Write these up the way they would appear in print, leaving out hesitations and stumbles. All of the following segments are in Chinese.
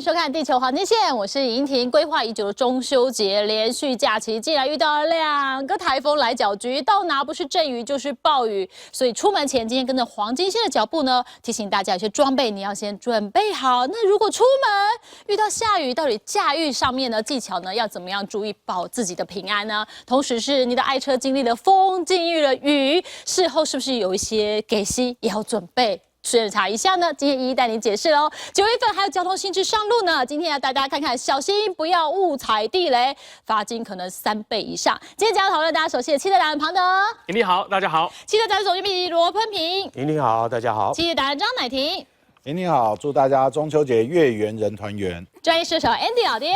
收看《地球黄金线》，我是尹婷。规划已久的中秋节连续假期，竟然遇到了2个台风来搅局，到哪不是阵雨就是暴雨，所以出门前，今天跟着黄金线的脚步呢，提醒大家有些装备你要先准备好。那如果出门遇到下雨，到底驾驭上面的技巧呢，要怎么样注意保自己的平安呢？同时是你的爱车经历了风，经历了雨，事后是不是有一些给息也要准备？审查一下呢，今天一一带你解释喽。9月份还有交通新制上路呢，今天要带大家看看，小心不要误踩地雷，罚金可能3倍以上。今天将要讨论大家熟悉的汽车达人庞德，你好，大家好。汽车杂志总编辑罗喷平，你好，大家好。汽车达人张乃婷，你好，祝大家中秋节月圆人团圆。专业射手 Andy 老爹。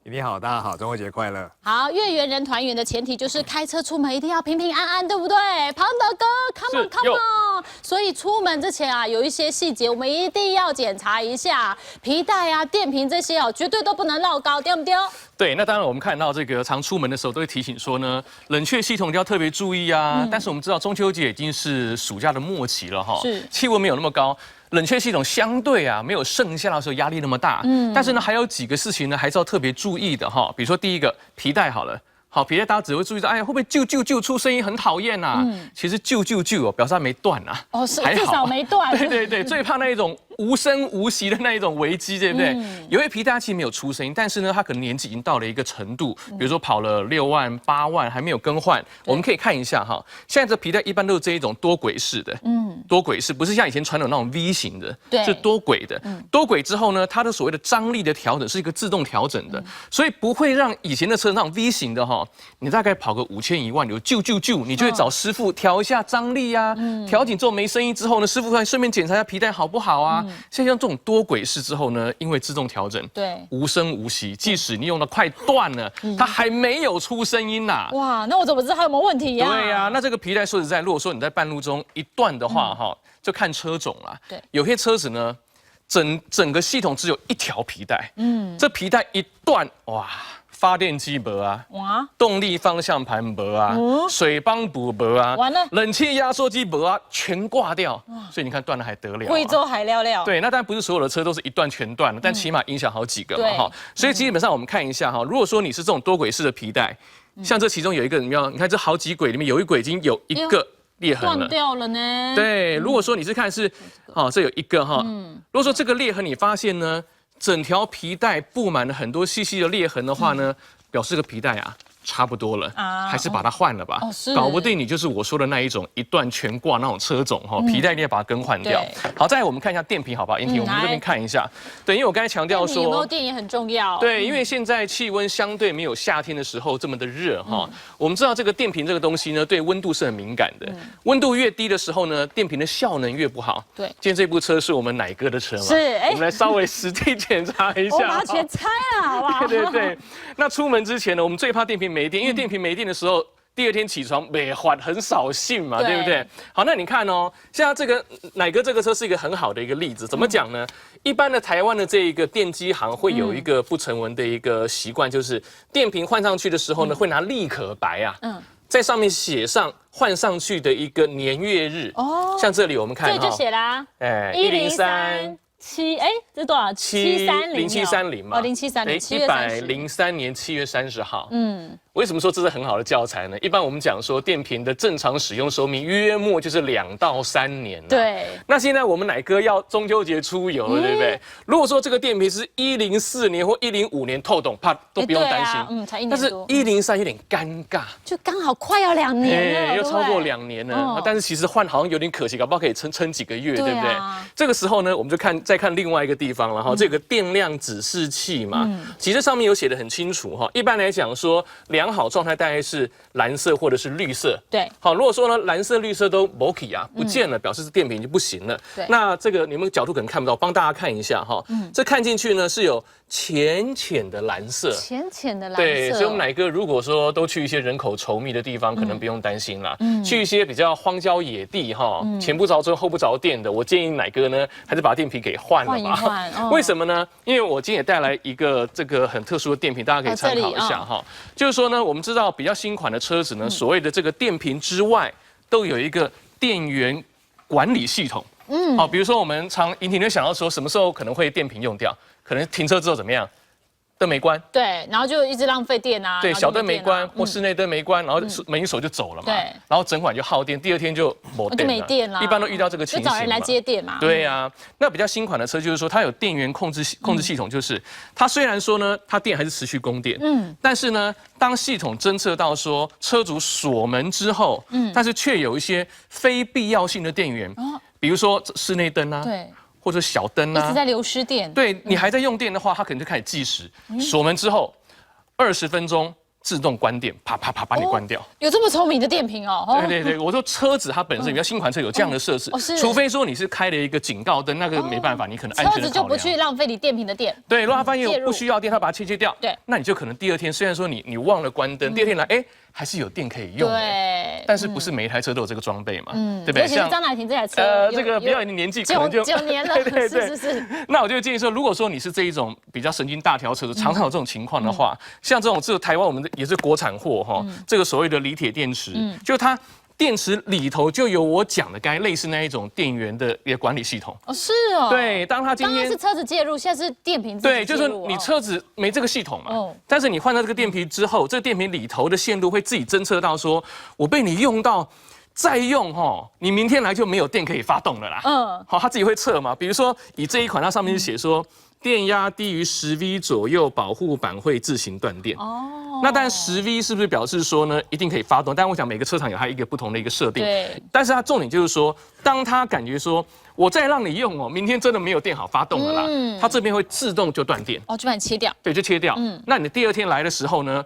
你好，大家好，中秋节快乐！好，月圆人团圆的前提就是开车出门一定要平平安安，对不对？庞德哥 ，come on，come on！所以出门之前啊，有一些细节我们一定要检查一下，皮带啊、电瓶这些哦，绝对都不能绕高，对不对？对，那当然我们看到这个常出门的时候都会提醒说呢，冷却系统就要特别注意啊。但是我们知道中秋节已经是暑假的末期了哈，是气温没有那么高。冷却系统相对啊没有盛夏的时候压力那么大，但是呢还有几个事情呢还是要特别注意的哈，比如说第一个皮带好了。好，皮带大家只会注意到，哎呀，会不会啾出声音很讨厌呐？其实啾哦，表示它没断啊。哦，是至少没断。对，最怕那一种无声无息的那一种危机，对不对？有些皮带其实没有出声音，但是呢，它可能年纪已经到了一个程度，比如说跑了6万、8万还没有更换，我们可以看一下哈。现在这皮带一般都是这一种多轨式的，多轨式不是像以前传统那种 V 型的，是多轨的。多轨之后呢，它的所谓的张力的调整是一个自动调整的，所以不会让以前的车那种 V 型的哈。你大概跑个5000、1万，有啾，你就会找师傅调一下张力啊，调紧之后没声音之后呢，师傅还顺便检查一下皮带好不好啊。现在像这种多轨式之后呢，因为自动调整，对，无声无息，即使你用的快断了，它还没有出声音呐。哇，那我怎么知道它有没有问题呀？对呀，那这个皮带说实在，如果说你在半路中一断的话，哈，就看车种啦。对，有些车子呢，整个系统只有1条皮带，这皮带一断，哇。发电机没啊，动力方向盘没啊，水帮补没啊，完了，冷气压缩机没啊，全挂掉。所以你看断了还得了？贵州还料。对，那当然不是所有的车都是一断全断的，但起码影响好几个嘛哈。所以基本上我们看一下哈，如果说你是这种多轨式的皮带，像这其中有一个你看这好几轨里面有一轨已经有一个裂痕了，断掉了呢。对，如果说你是看是，这有一个哈，如果说这个裂痕你发现呢？整条皮带布满了很多细细的裂痕的话呢，表示这个皮带啊差不多了，还是把它换了吧。搞不定你就是我说的那一种一断全挂那种车种哈，皮带一定要把它更换掉。好，再来我们看一下电瓶好不好？我们这边看一下。对，因为我刚才强调说，有没有电也很重要。对，因为现在气温相对没有夏天的时候这么的热哈。我们知道这个电瓶这个东西呢，对温度是很敏感的。温度越低的时候呢，电瓶的效能越不好。对，今天这部车是我们乃哥的车嘛？是，我们来稍微实地检查一下。我把它全拆了，好不好？对。那出门之前呢，我们最怕电瓶没电，因为电瓶没电的时候，第2天起床没还很扫兴嘛，对不对？好，那你看哦，现在这个乃哥这个车是一个很好的一个例子，怎么讲呢？一般的台湾的这一个电机行会有一个不成文的一个习惯，就是电瓶换上去的时候呢，会拿立可白啊，在上面写上换上去的一个年月日。像这里我们看，这就写啦，103。这多少？0730嘛。103年7月30号。为什么说这是很好的教材呢？一般我们讲说电瓶的正常使用寿命约莫就是2到3年。对。那现在我们乃哥要中秋节出游了，对不对？如果说这个电瓶是104年或105年透懂，怕都不用担心。才1年多。但是103有点尴尬，就刚好快要2年了，又超过2年了。但是其实换好像有点可惜，搞不好可以撑几个月，对不对？这个时候呢，我们就再看另外一个地方了哈，这个电量指示器嘛，其实上面有写的很清楚哈。一般来讲说，良好状态大概是蓝色或者是绿色。对，好，如果说呢蓝色、绿色都没起啊，不见了，表示是电瓶就不行了。对，那这个你们角度可能看不到，帮大家看一下哈。这看进去呢是有浅的蓝色，浅的蓝色。对，所以我们乃哥如果说都去一些人口稠密的地方，可能不用担心啦。去一些比较荒郊野地哈，前不着村后不着店的，我建议乃哥呢还是把电瓶给换了吧。为什么呢？因为我今天也带来一个这个很特殊的电瓶，大家可以参考一下哈。就是说呢，我们知道比较新款的车子呢，所谓的这个电瓶之外，都有一个电源管理系统。好，比如说我们引擎就想到说什么时候可能会电瓶用掉，可能停车之后怎么样？灯没关，对，然后就一直浪费电啊。对，小灯没关或室内灯没关，然后门一锁就走了嘛。对，然后整晚就耗电，第二天就没电了。一般都遇到这个情形。就找人来接电嘛。对呀，那比较新款的车就是说它有电源控制系统，就是它虽然说呢它电还是持续供电，但是呢当系统侦测到说车主锁门之后，但是却有一些非必要性的电源，比如说室内灯啊。对。或者小灯啊，一直在流失电。对你还在用电的话，它可能就开始计时，锁门之后20分钟自动关电，啪啪啪把你关掉。有这么聪明的电瓶哦？对，我说车子它本身比较新款车有这样的设置，除非说你是开了一个警告灯，那个没办法，你可能安全车子就不去浪费你电瓶的电。对，如果它发现有不需要电，它把它切掉。对，那你就可能第二天虽然说你忘了关灯，第二天来还是有电可以用。对，但是不是每一台车都有这个装备嘛？对不对？尤其是张乃婷这台车，这个比较年纪可能就9年了。是。那我就建议说，如果说你是这一种比较神经大条车的，常常有这种情况的话，像这种台湾我们也是国产货哈，这个所谓的锂铁电池，就它。电池里头就有我讲的该类似那一种电源的一个管理系统。是哦。对，当它今天是车子介入，现在是电瓶。对，就是你车子没这个系统嘛。但是你换到这个电瓶之后，这个电瓶里头的线路会自己侦测到说，我被你用到。再用你明天来就没有电可以发动了啦。好，它自己会测嘛。比如说以这一款，它上面就写说电压低于10V 左右，保护板会自行断电。那当然10V 是不是表示说呢，一定可以发动？但我想每个车厂有它一个不同的一个设定。对。但是它重点就是说，当它感觉说我再让你用明天真的没有电好发动了啦，它这边会自动就断电。就把你切掉。对，就切掉。那你第二天来的时候呢？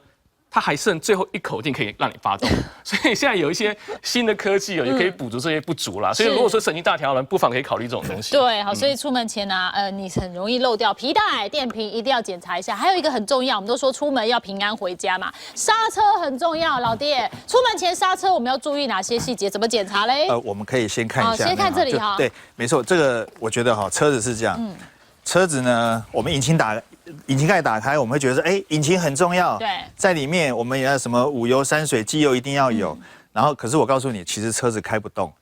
它还剩最后一口电可以让你发动，所以现在有一些新的科技也可以补足这些不足啦。所以如果说神经大条人，不妨可以考虑这种东西。对，好，所以出门前呢，你很容易漏掉皮带、电瓶，一定要检查一下。还有一个很重要，我们都说出门要平安回家嘛，刹车很重要。老爹，出门前刹车我们要注意哪些细节？怎么检查嘞？我们可以先看一下，先看这里哈。对，没错，这个我觉得车子是这样，车子呢，我们引擎盖打开，我们会觉得说，引擎很重要。对，在里面我们也要什么五油三水，机油一定要有。然后，可是我告诉你，其实车子开不动。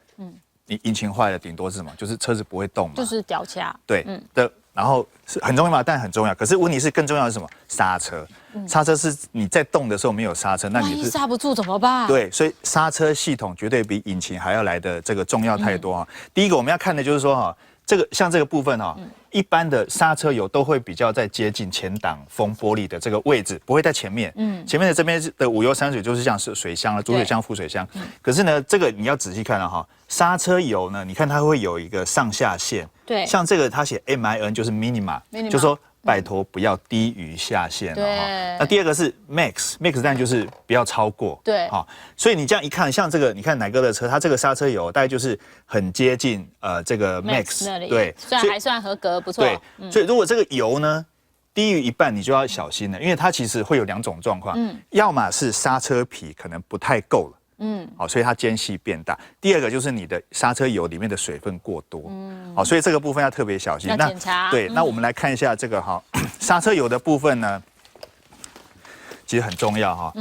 你引擎坏了，顶多是什么？就是车子不会动嘛。就是掉卡。对，然后是很重要嘛，但很重要。可是问题是更重要的是什么？刹车。刹车是你在动的时候没有刹车，那你是刹不住怎么办？对，所以刹车系统绝对比引擎还要来的这个重要太多第一个我们要看的就是说这个像这个部分一般的刹车油都会比较在接近前挡风玻璃的这个位置，不会在前面。前面的这边的五油三水就是像是水箱了，主水箱、副水箱。可是呢，这个你要仔细看刹车油呢，你看它会有一个上下限。对，像这个它写 MIN 就是 minima， 就是说拜托不要低于下限了那第二个是 max 当然就是不要超过。对，所以你这样一看，像这个你看乃哥的车，它这个刹车油大概就是很接近这个 max 那里。对，虽然还算合格，不错。对，所以如果这个油呢低于一半，你就要小心了，因为它其实会有2种状况，要么是刹车皮可能不太够了。好，所以它间隙变大。第二个就是你的刹车油里面的水分过多，好，所以这个部分要特别小心。要检查。对，那我们来看一下这个刹车油的部分呢，其实很重要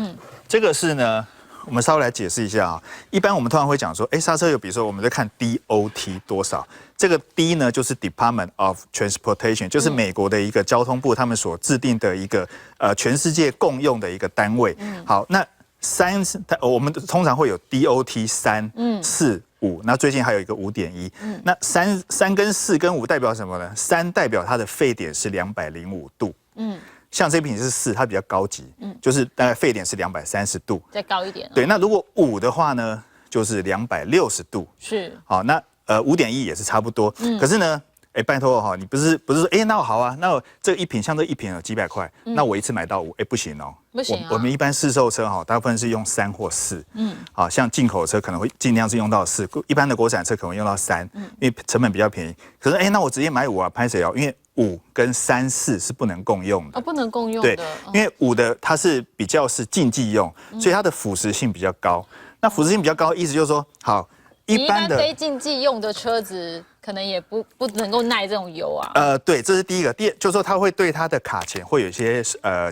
这个是呢，我们稍微来解释一下一般我们通常会讲说，刹车油，比如说我们在看 DOT 多少，这个 D 呢就是 Department of Transportation， 就是美国的一个交通部他们所制定的一个全世界共用的一个单位。好，那我们通常会有 DOT 3、4、5，那最近还有一个5.1。那3跟4跟5代表什么呢？3代表它的沸点是205度。像这瓶是4，它比较高级，就是大概沸点是230度，再高一点。对，那如果5的话呢，就是260度。是。好，那5.1也是差不多。可是呢，拜托你不是说那好啊，那这一瓶像这一瓶有几百块，那我一次买到5，不行哦。不行我们一般市售车大部分是用3或4。好，像进口车可能会尽量是用到4，一般的国产车可能会用到3，因为成本比较便宜。可是那我直接买5啊，拍谁因为5跟3、4是不能共用的。不能共用的。对，因为5的它是比较是竞技用，所以它的腐蚀性比较高。那腐蚀性比较高，意思就是说，好。一般非竞技用的车子可能也不能够耐这种油啊。对，这是第一个。就是说它会对它的卡钳会有一些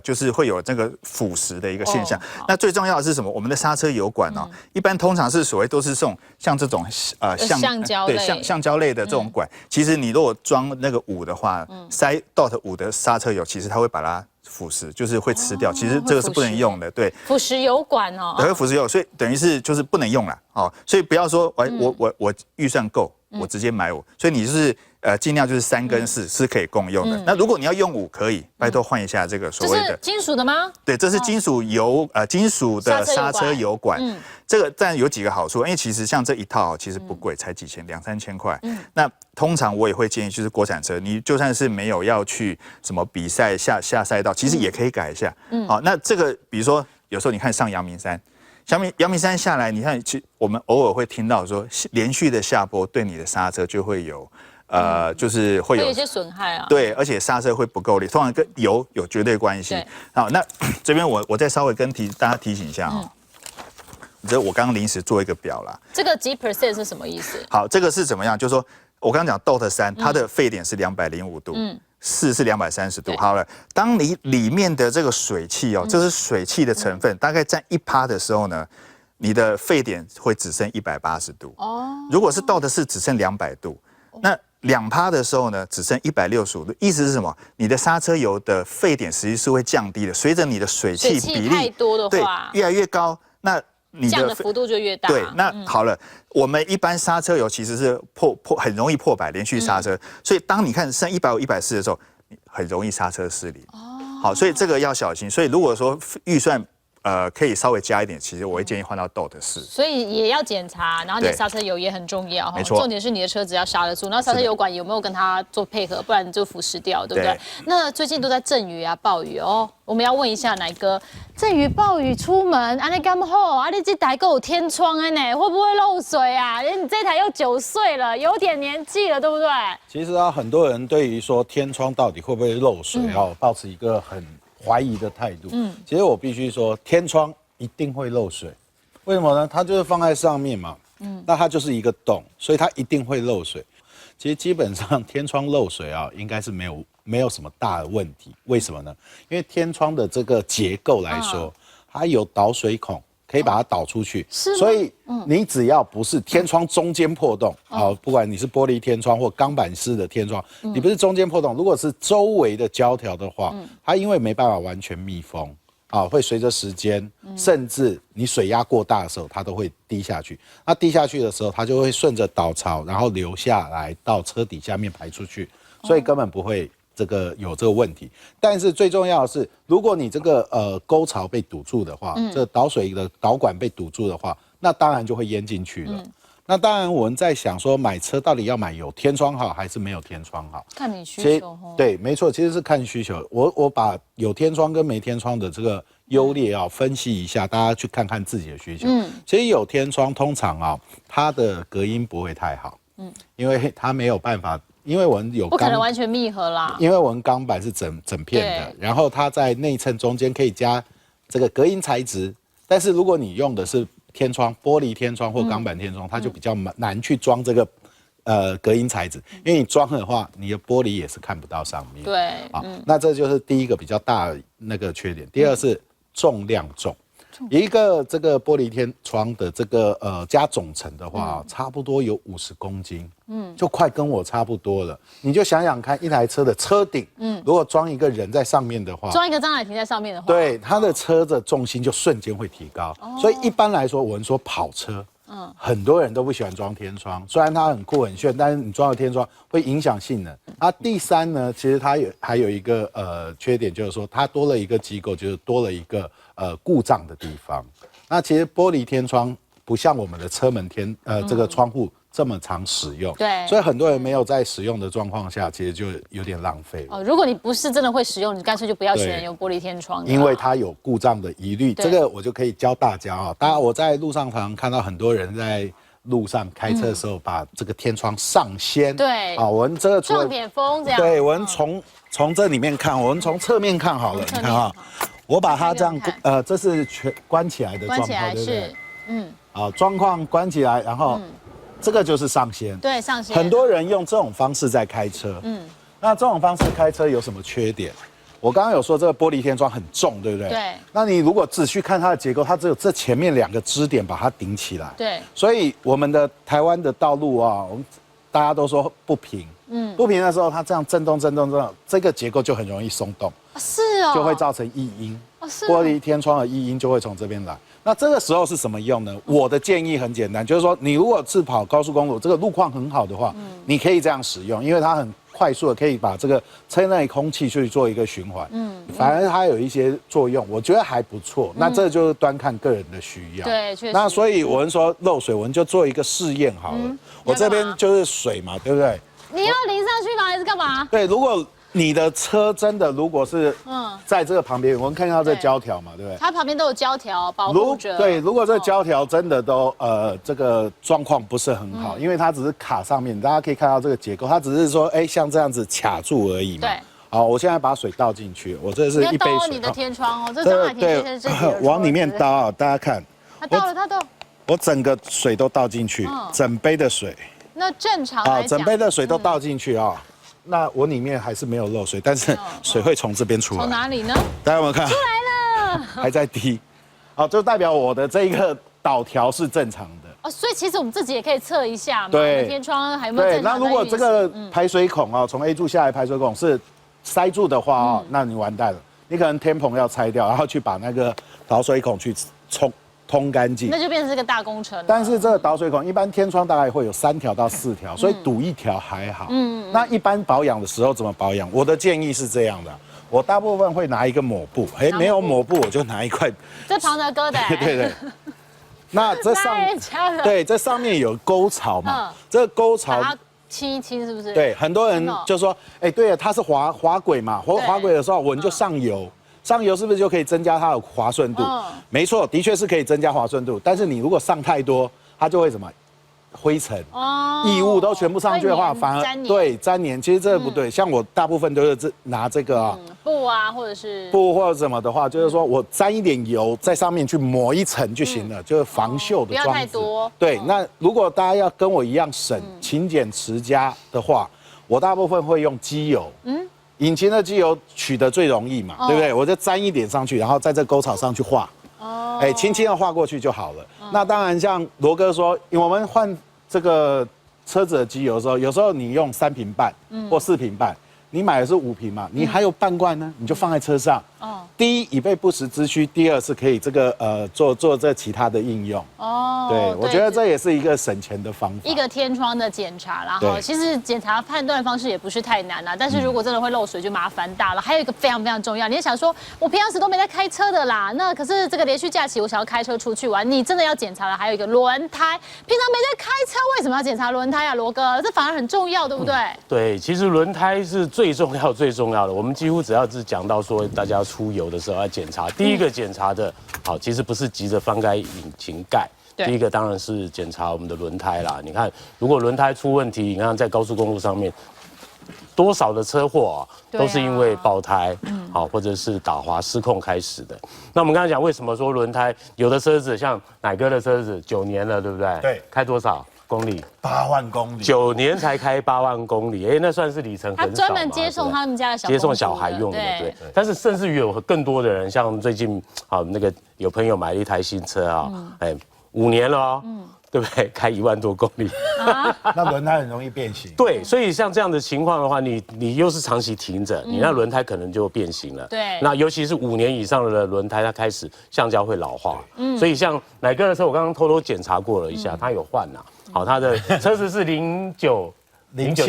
就是会有这个腐蚀的一个现象。那最重要的是什么？我们的刹车油管哦，一般通常是所谓都是像这种橡胶类，对橡胶类的这种管。其实你如果装那个5的话，塞 DOT5的刹车油，其实它会把它腐蚀，就是会吃掉。其实这个是不能用的，对。腐蚀油管哦，会腐蚀油，所以等于是就是不能用了哦。所以不要说我预算够，我直接买5，所以你就是尽量就是3跟4是可以共用的。那如果你要用5，可以拜托换一下这个所谓的。这是金属的吗？对，这是金属金属的刹车油管。这个但有几个好处，因为其实像这一套其实不贵，才几千2、3千块。那通常我也会建议，就是国产车，你就算是没有要去什么比赛下赛道，其实也可以改一下。好，那这个比如说有时候你看上阳明山。阳明山下来，你看，我们偶尔会听到说，连续的下坡对你的刹车就会有，就是会有一些损害啊。对，而且刹车会不够力，通常跟油有绝对关系。好，那这边我再稍微跟大家提醒一下哈，这我刚刚临时做一个表啦。这个几 % 是什么意思？好，这个是怎么样？就是说我刚刚讲 DOT3，它的沸点是205度。4是230度。好了，当你里面的这个水汽哦，这是水汽的成分，大概占1%的时候呢，你的沸点会只剩180度。哦，如果是倒的是只剩200度，那2%的时候呢，只剩165度。意思是什么？你的刹车油的沸点实际是会降低的，随着你的水汽比例太多的话，越来越高，那你降的幅度就越大。对，那好了，我们一般刹车油其实是很容易破百，连续刹车，所以当你看剩150、140的时候，很容易刹车失灵。好，所以这个要小心。所以如果说预算可以稍微加一点，其实我会建议换到 DOT4。所以也要检查，然后你的刹车油也很重要。没错，重点是你的车子要刹得住，然后刹车油管有没有跟它做配合，不然你就腐蚀掉，对不对？那最近都在阵雨啊、暴雨哦，我们要问一下乃哥，阵雨暴雨出门，安尼刚好，啊你这台够有天窗的呢，会不会漏水啊？你这台又9岁了，有点年纪了，对不对？其实啊，很多人对于说天窗到底会不会漏水，抱持一个很怀疑的态度。其实我必须说，天窗一定会漏水，为什么呢？它就是放在上面嘛，那它就是一个洞，所以它一定会漏水。其实基本上天窗漏水啊，应该是没有什么大的问题。为什么呢？因为天窗的这个结构来说，它有导水孔，可以把它导出去，所以你只要不是天窗中间破洞，不管你是玻璃天窗或钢板式的天窗，你不是中间破洞，如果是周围的胶条的话，它因为没办法完全密封，会随着时间，甚至你水压过大的时候，它都会滴下去。那滴下去的时候，它就会顺着导槽，然后流下来到车底下面排出去，所以根本不会有这个问题。但是最重要的是，如果你这个沟槽被堵住的话，这导水的导管被堵住的话，那当然就会淹进去了。那当然，我们在想说，买车到底要买有天窗好还是没有天窗好？看你需求。对，没错，其实是看需求。我把有天窗跟没天窗的这个优劣分析一下，大家去看看自己的需求。其实有天窗通常它的隔音不会太好，因为它没有办法，因为我们有不可能完全密合啦，因为我们钢板是整片的，然后它在内衬中间可以加这个隔音材质，但是如果你用的是天窗、玻璃天窗或钢板天窗，它就比较难去装这个隔音材质，因为你装的话，你的玻璃也是看不到上面。对，那这就是第一个比较大的那个缺点。第二是重量重，一个这个玻璃天窗的这个加总成的话，差不多有50公斤，就快跟我差不多了。你就想想看，一台车的车顶，如果装一个人在上面的话，装一个张海婷在上面的话，对，它的车的重心就瞬间会提高。所以一般来说，我们说跑车，很多人都不喜欢装天窗，虽然它很酷很炫，但是你装了天窗会影响性能。第三呢，其实它还有一个缺点，就是说它多了一个机构，就是多了一个故障的地方。那其实玻璃天窗不像我们的车门这个窗户这么常使用，对，所以很多人没有在使用的状况下，其实就有点浪费了。如果你不是真的会使用，你干脆就不要选用玻璃天窗，因为它有故障的疑虑。这个我就可以教大家当然我在路上常看到很多人在路上开车的时候把这个天窗上掀，对，我们这个撞点风这样，对，我们从这里面看，我们从侧面看好了，你看我把它这样这是全关起来的状况，对不对？是，状况关起来，然后这个就是上掀。对，上掀。很多人用这种方式在开车，那这种方式开车有什么缺点？我刚刚有说这个玻璃天窗很重，对不对？对。那你如果仔细看它的结构，它只有这前面2个支点把它顶起来。对。所以我们的台湾的道路啊，我们大家都说不平，不平的时候它这样震动，这个结构就很容易松动，是哦，就会造成异音。是玻璃天窗的异音就会从这边来。那这个时候是什么用呢？我的建议很简单，就是说你如果是跑高速公路，这个路况很好的话，你可以这样使用，因为它很快速的可以把这个车内空气去做一个循环。反而它有一些作用，我觉得还不错。那这就是端看个人的需要。对，确实。那所以我们说漏水，我们就做一个试验好了。我这边就是水嘛，对不对？你要淋上去吗？还是干嘛？对，如果你的车真的如果是在这个旁边，我们看到这胶条嘛，对不对？它旁边都有胶条保护着。对，如果这胶条真的都这个状况不是很好，因为它只是卡上面，大家可以看到这个结构，它只是说像这样子卡住而已嘛。对。好，我现在把水倒进去，我这是一杯水。你的天窗哦，这张海婷先生往里面倒啊，大家看。它倒了，它倒。我整个水都倒进去，整杯的水。那正常来讲，整杯的水都倒进去啊。那我里面还是没有漏水，但是水会从这边出来。从哪里呢？大家有没有看？出来了，还在滴。好，就代表我的这一个导条是正常的。哦，所以其实我们自己也可以测一下嘛。对。天窗还有没有正常的？那如果这个排水孔啊，从 A 柱下来排水孔是塞住的话那你完蛋了。你可能天棚要拆掉，然后去把那个导水孔去通干净，那就变成是个大工程了。但是这个导水孔一般天窗大概会有3条到4条，所以堵1条还好。那一般保养的时候怎么保养？我的建议是这样的，我大部分会拿一个抹布，没有抹布我就拿一块。这庞德哥的。对。那这上面有沟槽嘛？这个沟槽清一清是不是？对，很多人就说，对了，它是滑轨嘛，滑轨的时候我们就上油。上油是不是就可以增加它的滑顺度？没错，的确是可以增加滑顺度。但是你如果上太多，它就会什么灰尘、异物都全部上去的话，反而粘黏。其实这个不对，像我大部分都是拿这个布啊，或者是布或者什么的话，就是说我沾一点油在上面去抹一层就行了，就是防锈的装置。不要太多。对，那如果大家要跟我一样省、勤俭持家的话，我大部分会用机油。引擎的机油取得最容易嘛，对不对？我就沾一点上去，然后在这沟槽上去画，轻轻的画过去就好了。那当然，像罗哥说，我们换这个车子的机油的时候，有时候你用3瓶半或4瓶半，你买的是5瓶嘛，你还有半罐呢，你就放在车上。第一，以备不时之需；第二，是可以这个做这其他的应用。对，我觉得这也是一个省钱的方法。一个天窗的检查，然后其实检查判断方式也不是太难啦，但是如果真的会漏水，就麻烦大了。还有一个非常非常重要，你也想说，我平常时都没在开车的啦，那可是这个连续假期我想要开车出去玩，你真的要检查的还有一个轮胎。平常没在开车，为什么要检查轮胎啊，罗哥？这反而很重要，对不对？对，其实轮胎是最重要的。我们几乎只要是讲到说大家出游的时候要检查，第一个检查的，其实不是急着翻开引擎盖。第一个当然是检查我们的轮胎啦。你看，如果轮胎出问题，你看在高速公路上面，多少的车祸都是因为爆胎，或者是打滑失控开始的。那我们刚才讲，为什么说轮胎有的车子像乃哥的车子9年了，对不对？对，开多少公里？8万公里，9年才开8万公里，那算是里程很少嘛。他专门接送他们家的小接送小孩用的，对。但是甚至于有更多的人，像最近那个有朋友买了一台新车5年了对不对？开1万多公里，那轮胎很容易变形。对，所以像这样的情况的话，你又是长期停着，你那轮胎可能就变形了。对。那尤其是5年以上的轮胎，它开始橡胶会老化。所以像乃哥的车，我刚刚偷偷检查过了一下，他有换呐。他的车子是07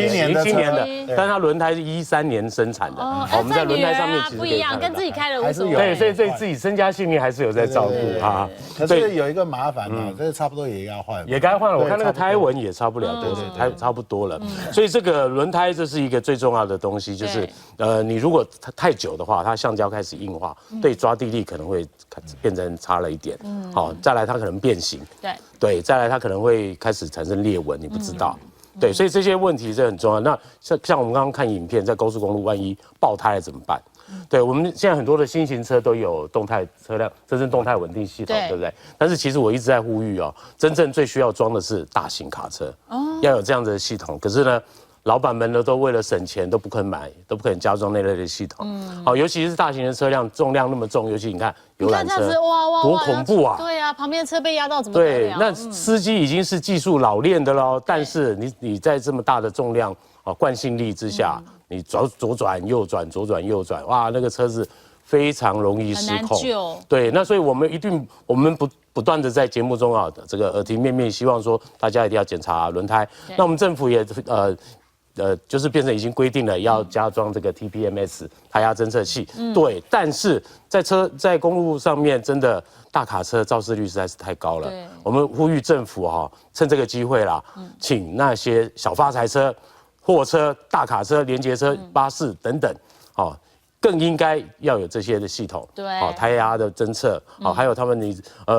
年的，但是它轮胎是13年生产的。我们在轮胎上面其实不一样，跟自己开的无所谓。对，所以自己身家性命还是有在照顾啊。可是有一个麻烦这差不多也要换，也该换了。我看那个胎纹也差不了多少，差不多了。所以这个轮胎这是一个最重要的东西，就是你如果太久的话，它橡胶开始硬化，对抓地力可能会变成差了一点。再来它可能变形。对，再来它可能会开始产生裂纹，你不知道。对，所以这些问题是很重要。那像我们刚刚看影片，在高速公路万一爆胎了怎么办？对，我们现在很多的新型车都有动态车辆真正动态稳定系统，对不对？但是其实我一直在呼吁哦，真正最需要装的是大型卡车，要有这样的系统。可是呢，老板们呢都为了省钱都不肯买，都不肯加装那类的系统。好，尤其是大型的车辆重量那么重，尤其你看游览车，多恐怖啊！对啊，旁边的车被压到怎么得了？对，那司机已经是技术老练的喽，但是你在这么大的重量惯性力之下。你左转右转，左转右转，哇，那个车子非常容易失控。对，那所以我们不断的在节目中这个耳提面命，希望说大家一定要检查轮胎。那我们政府也就是变成已经规定了要加装这个 TPMS 胎压侦测器。对，但是在公路上面，真的大卡车肇事率实在是太高了。我们呼吁政府趁这个机会啦，请那些小发财车。货车、大卡车、联结车、巴士等等，更应该要有这些的系统，对，胎压的侦测，还有他们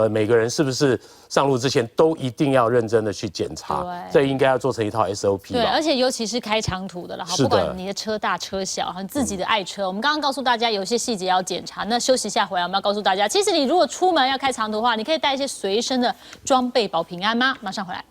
每个人是不是上路之前都一定要认真的去检查，这应该要做成一套 SOP。对，而且尤其是开长途的了，不管你的车大车小，自己的爱车，我们刚刚告诉大家有些细节要检查。那休息一下回来，我们要告诉大家，其实你如果出门要开长途的话，你可以带一些随身的装备保平安吗？马上回来。